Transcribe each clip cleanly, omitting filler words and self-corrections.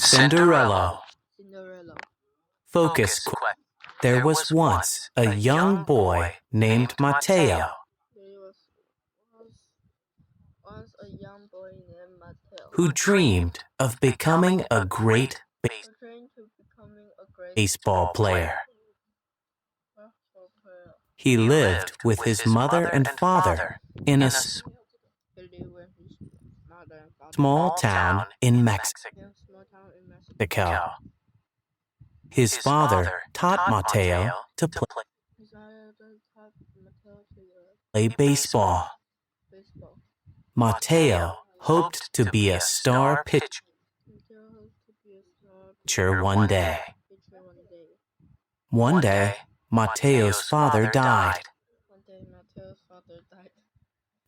Cinderella. Focus question. There was once a young boy named Matteo who dreamed of becoming a great baseball player. He lived with his mother and father in a small town in Mexico. His father taught Matteo to play baseball. Matteo hoped to be a star pitcher one day. One day, Matteo's father died.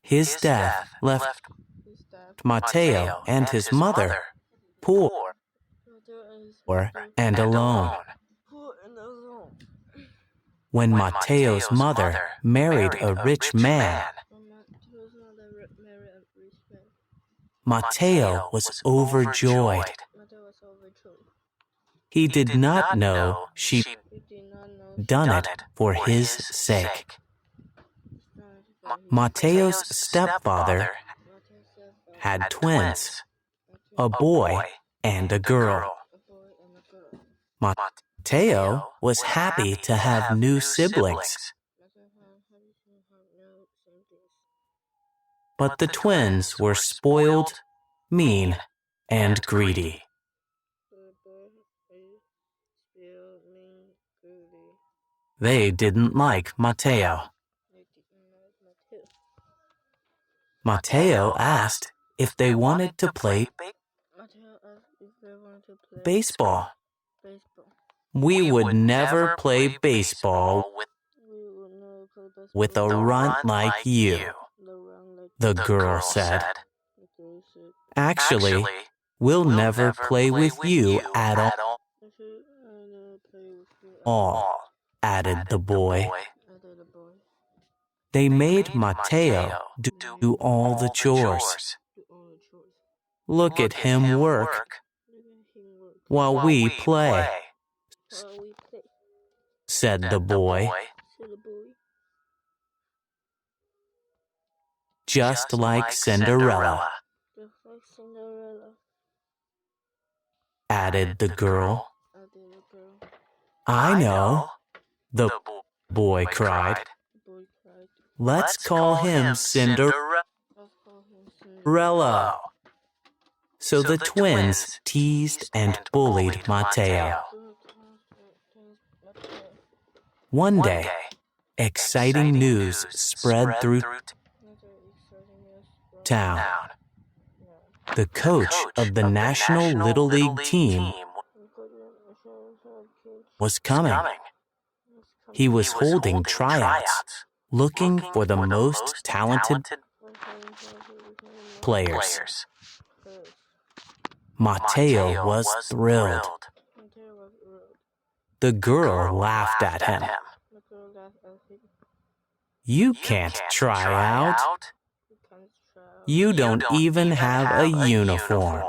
His death left Matteo and his mother poor and alone. When Matteo's mother married a rich man, Matteo was overjoyed. He did not know she'd done it for his sake. Matteo's stepfather had twins, a boy and a girl. Matteo was happy to have new siblings, but the twins were spoiled, mean, and greedy. They didn't like Matteo. Matteo asked if they wanted to play baseball. We would never play baseball with a runt like you, the girl said. Actually, we'll never play with you at all, added the boy. They made Matteo do all the chores. Look at him work while we play, said the boy. Just like Cinderella, added the girl. I know, the boy cried. Let's call him Cinderella. So the twins teased and bullied Matteo. One day, exciting news spread through town. The coach of the National Little League team was coming. He was holding tryouts, looking for the most talented players. Matteo was thrilled. The girl laughed at him. You can't try out. You don't even have a uniform.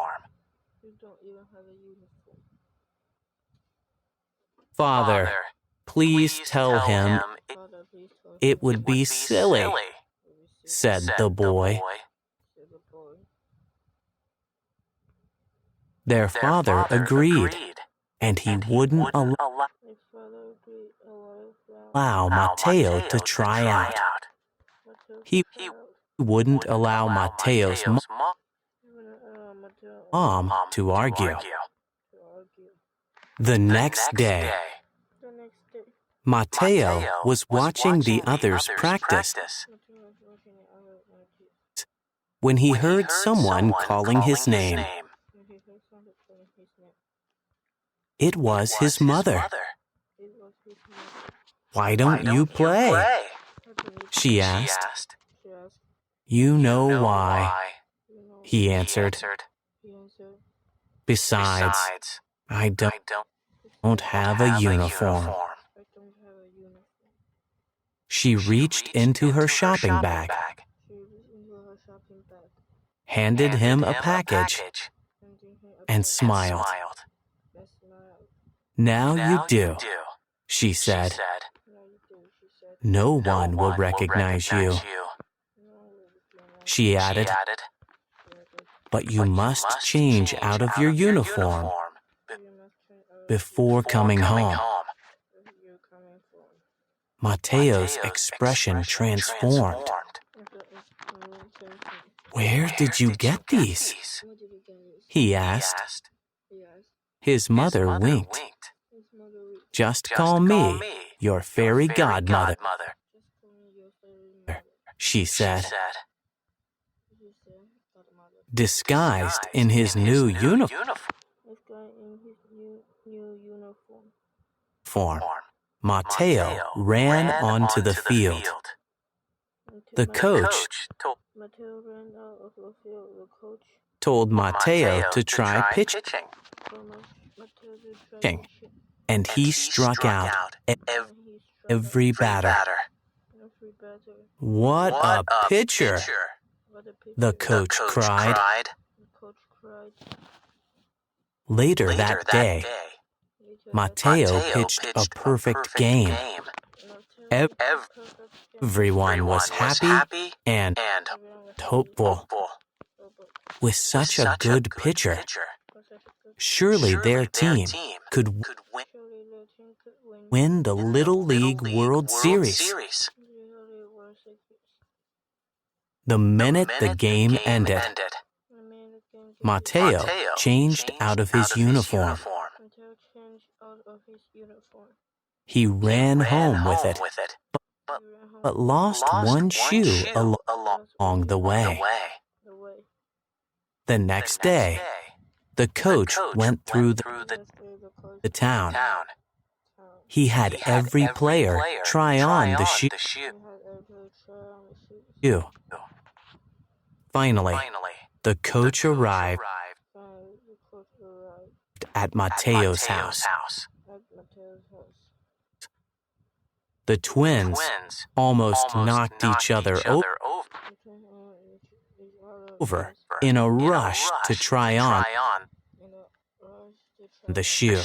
Father, please tell him it would be silly, said the boy. Their father agreed, and he wouldn't allow Matteo to try out. He wouldn't allow Matteo's mom to argue. The next day, Matteo was watching the others practice when he heard someone calling his name. It was his mother. Why don't you play? She asked. You know why, he answered. Besides, I don't have a uniform. She reached into her shopping bag, handed him a package, and smiled. Now you do, she said. No one will recognize you. She added, but you must change out of your uniform before coming home. Mateo's expression transformed. Where did you get these? He asked. His mother winked. Just call me your fairy godmother, she said. Disguised in his new uniform, Mateo ran onto the field. The coach told Mateo to try pitching, and he struck out every batter. What a pitcher! The coach cried. Later that day, Mateo pitched a perfect game. Everyone was happy and hopeful. With such a good pitcher, surely their team could win the Little League World Series. The minute the game ended, Mateo changed out of his uniform. He ran home with it, but lost one shoe along the way. The next day, the coach went through the town. He had every player try on the shoe. Finally, the coach arrived at Mateo's house. The twins almost knocked each other over in a rush to try on the shoe.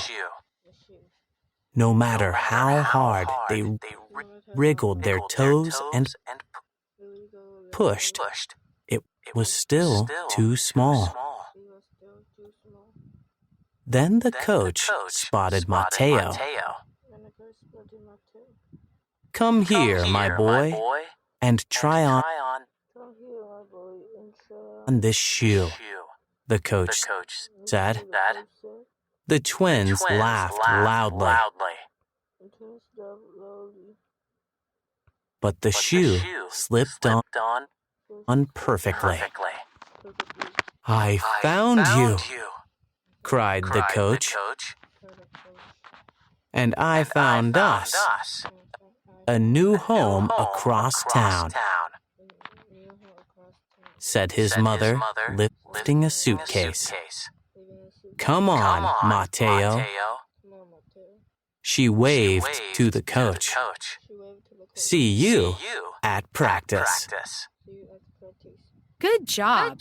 No matter how hard they wriggled their toes and pushed, it was still too small. Then the coach spotted Mateo. Come here, my boy, and try on this shoe, the coach said. The twins laughed loudly. But the shoe slipped on perfectly. I found you, cried the coach. And I found us a new home across town, said his mother, lifting a suitcase. Come on, Mateo. She waved to the coach. See you at practice. Good job.